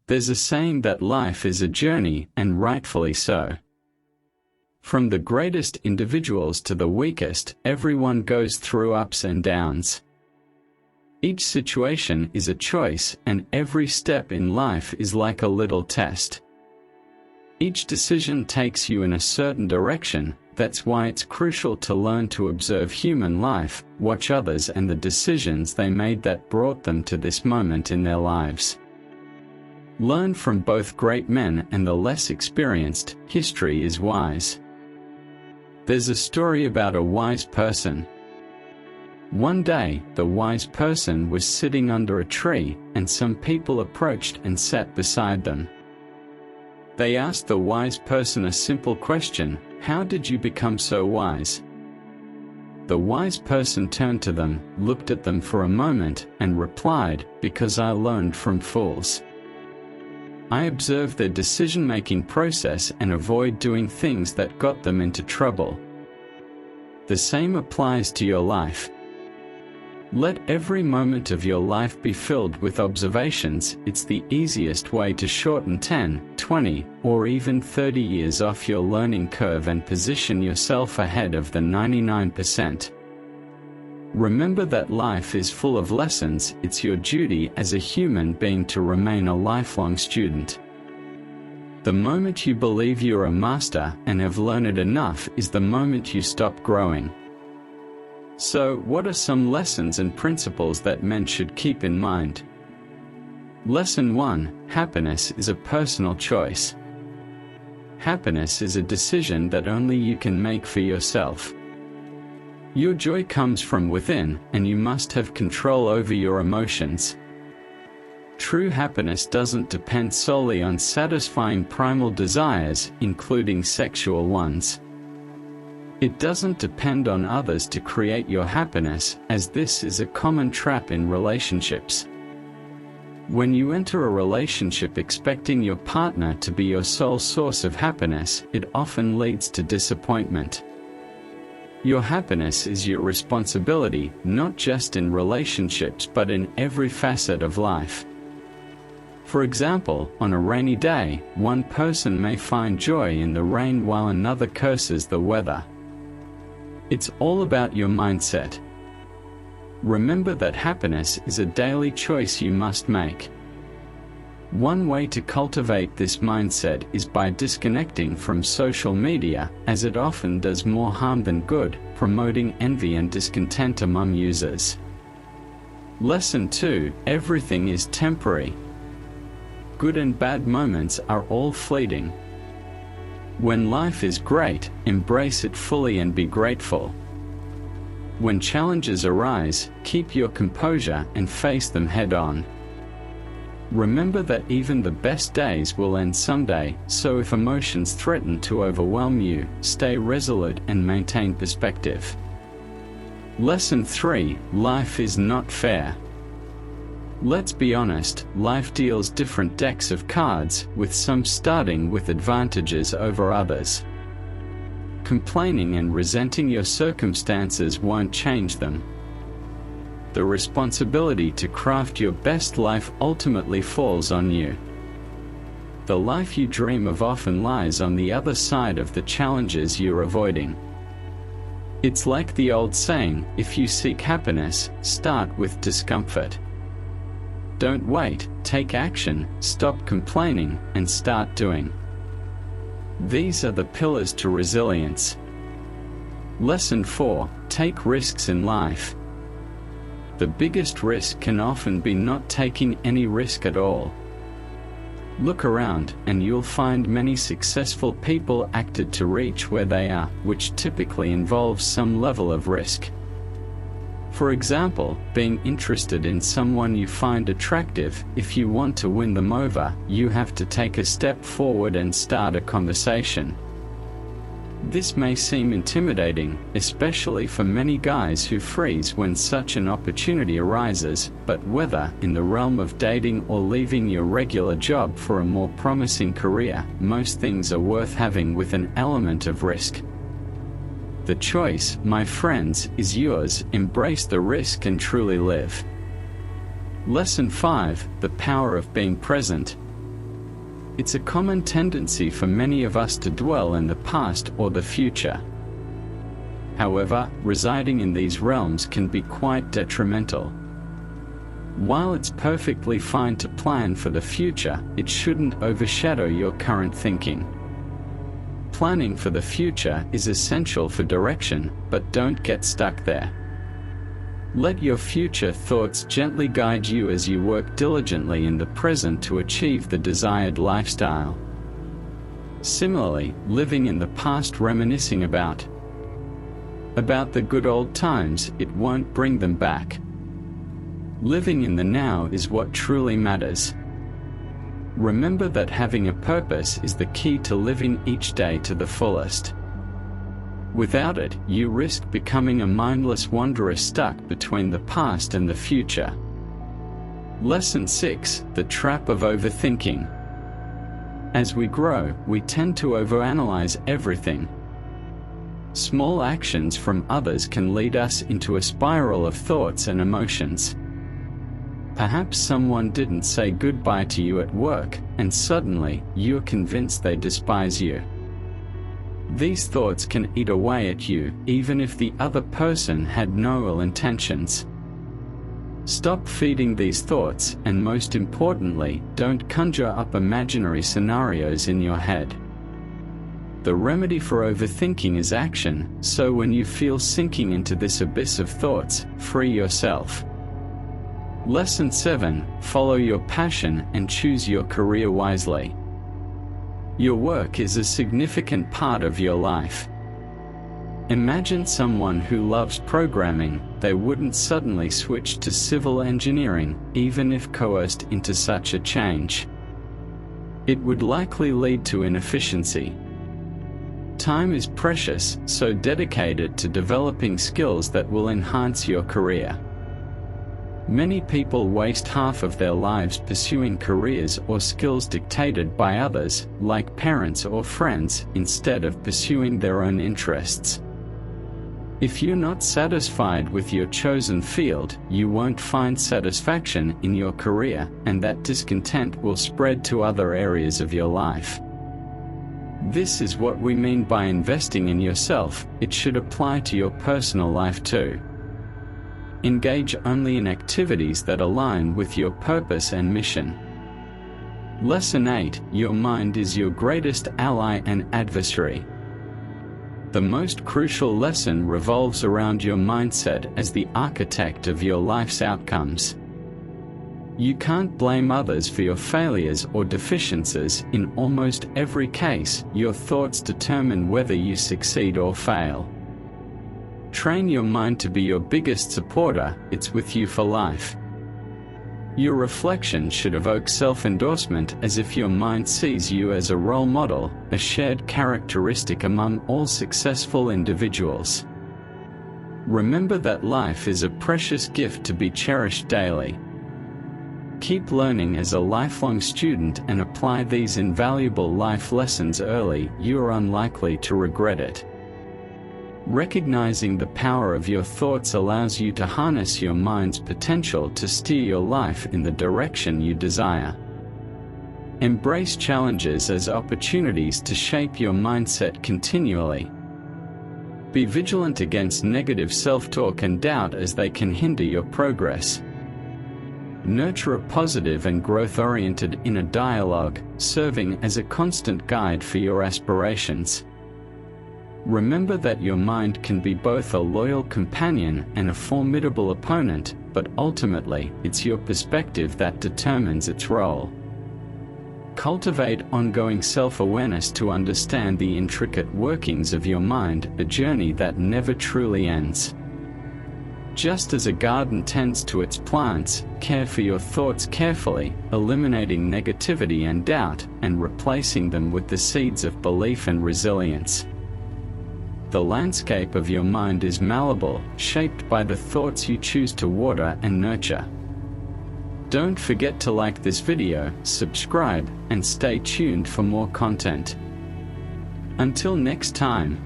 There's a saying that life is a journey, and rightfully so. From the greatest individuals to the weakest, everyone goes through ups and downs. Each situation is a choice, and every step in life is like a little test. Each decision takes you in a certain direction. That's why it's crucial to learn to observe human life, watch others and the decisions they made that brought them to this moment in their lives. Learn from both great men and the less experienced. History is wise. There's a story about a wise person. One day, the wise person was sitting under a tree, and some people approached and sat beside them. They asked the wise person a simple question: "How did you become so wise?" The wise person turned to them, looked at them for a moment, and replied, "Because I learned from fools. I observe their decision-making process and avoid doing things that got them into trouble." The same applies to your life. Let every moment of your life be filled with observations. It's the easiest way to shorten 10, 20, or even 30 years off your learning curve and position yourself ahead of the 99%. Remember that life is full of lessons. It's your duty as a human being to remain a lifelong student. The moment you believe you're a master and have learned enough is the moment you stop growing. So, what are some lessons and principles that men should keep in mind? Lesson 1: Happiness is a personal choice. Happiness is a decision that only you can make for yourself. Your joy comes from within, and you must have control over your emotions. True happiness doesn't depend solely on satisfying primal desires, including sexual ones. It doesn't depend on others to create your happiness, as this is a common trap in relationships. When you enter a relationship expecting your partner to be your sole source of happiness, it often leads to disappointment. Your happiness is your responsibility, not just in relationships but in every facet of life. For example, on a rainy day, one person may find joy in the rain while another curses the weather. It's all about your mindset. Remember that happiness is a daily choice you must make. One way to cultivate this mindset is by disconnecting from social media, as it often does more harm than good, promoting envy and discontent among users. Lesson 2: Everything is temporary. Good and bad moments are all fleeting. When life is great, embrace it fully and be grateful. When challenges arise, keep your composure and face them head-on. Remember that even the best days will end someday, so if emotions threaten to overwhelm you, stay resolute and maintain perspective. Lesson 3: Life is not fair. Let's be honest, life deals different decks of cards, with some starting with advantages over others. Complaining and resenting your circumstances won't change them. The responsibility to craft your best life ultimately falls on you. The life you dream of often lies on the other side of the challenges you're avoiding. It's like the old saying, if you seek happiness, start with discomfort. Don't wait, take action, stop complaining, and start doing. These are the pillars to resilience. Lesson 4: Take risks in life. The biggest risk can often be not taking any risk at all. Look around, and you'll find many successful people acted to reach where they are, which typically involves some level of risk. For example, being interested in someone you find attractive. If you want to win them over, you have to take a step forward and start a conversation. This may seem intimidating, especially for many guys who freeze when such an opportunity arises, but whether in the realm of dating or leaving your regular job for a more promising career, most things are worth having with an element of risk. The choice, my friends, is yours. Embrace the risk and truly live. Lesson 5: The power of being present. It's a common tendency for many of us to dwell in the past or the future. However, residing in these realms can be quite detrimental. While it's perfectly fine to plan for the future, it shouldn't overshadow your current thinking. Planning for the future is essential for direction, but don't get stuck there. Let your future thoughts gently guide you as you work diligently in the present to achieve the desired lifestyle. Similarly, living in the past reminiscing about the good old times, it won't bring them back. Living in the now is what truly matters. Remember that having a purpose is the key to living each day to the fullest. Without it, you risk becoming a mindless wanderer stuck between the past and the future. Lesson 6: The Trap of Overthinking. As we grow, we tend to overanalyze everything. Small actions from others can lead us into a spiral of thoughts and emotions. Perhaps someone didn't say goodbye to you at work, and suddenly, you're convinced they despise you. These thoughts can eat away at you, even if the other person had no ill intentions. Stop feeding these thoughts, and most importantly, don't conjure up imaginary scenarios in your head. The remedy for overthinking is action, so when you feel sinking into this abyss of thoughts, free yourself. Lesson 7: Follow your passion and choose your career wisely. Your work is a significant part of your life. Imagine someone who loves programming. They wouldn't suddenly switch to civil engineering, even if coerced into such a change. It would likely lead to inefficiency. Time is precious, so dedicate it to developing skills that will enhance your career. Many people waste half of their lives pursuing careers or skills dictated by others, like parents or friends, instead of pursuing their own interests. If you're not satisfied with your chosen field, you won't find satisfaction in your career, and that discontent will spread to other areas of your life. This is what we mean by investing in yourself. It should apply to your personal life too. Engage only in activities that align with your purpose and mission. Lesson 8: Your mind is your greatest ally and adversary. The most crucial lesson revolves around your mindset as the architect of your life's outcomes. You can't blame others for your failures or deficiencies. In almost every case, your thoughts determine whether you succeed or fail. Train your mind to be your biggest supporter. It's with you for life. Your reflection should evoke self-endorsement, as if your mind sees you as a role model, a shared characteristic among all successful individuals. Remember that life is a precious gift to be cherished daily. Keep learning as a lifelong student and apply these invaluable life lessons early. You are unlikely to regret it. Recognizing the power of your thoughts allows you to harness your mind's potential to steer your life in the direction you desire. Embrace challenges as opportunities to shape your mindset continually. Be vigilant against negative self-talk and doubt, as they can hinder your progress. Nurture a positive and growth-oriented inner dialogue, serving as a constant guide for your aspirations. Remember that your mind can be both a loyal companion and a formidable opponent, but ultimately, it's your perspective that determines its role. Cultivate ongoing self-awareness to understand the intricate workings of your mind, a journey that never truly ends. Just as a garden tends to its plants, care for your thoughts carefully, eliminating negativity and doubt, and replacing them with the seeds of belief and resilience. The landscape of your mind is malleable, shaped by the thoughts you choose to water and nurture. Don't forget to like this video, subscribe, and stay tuned for more content. Until next time.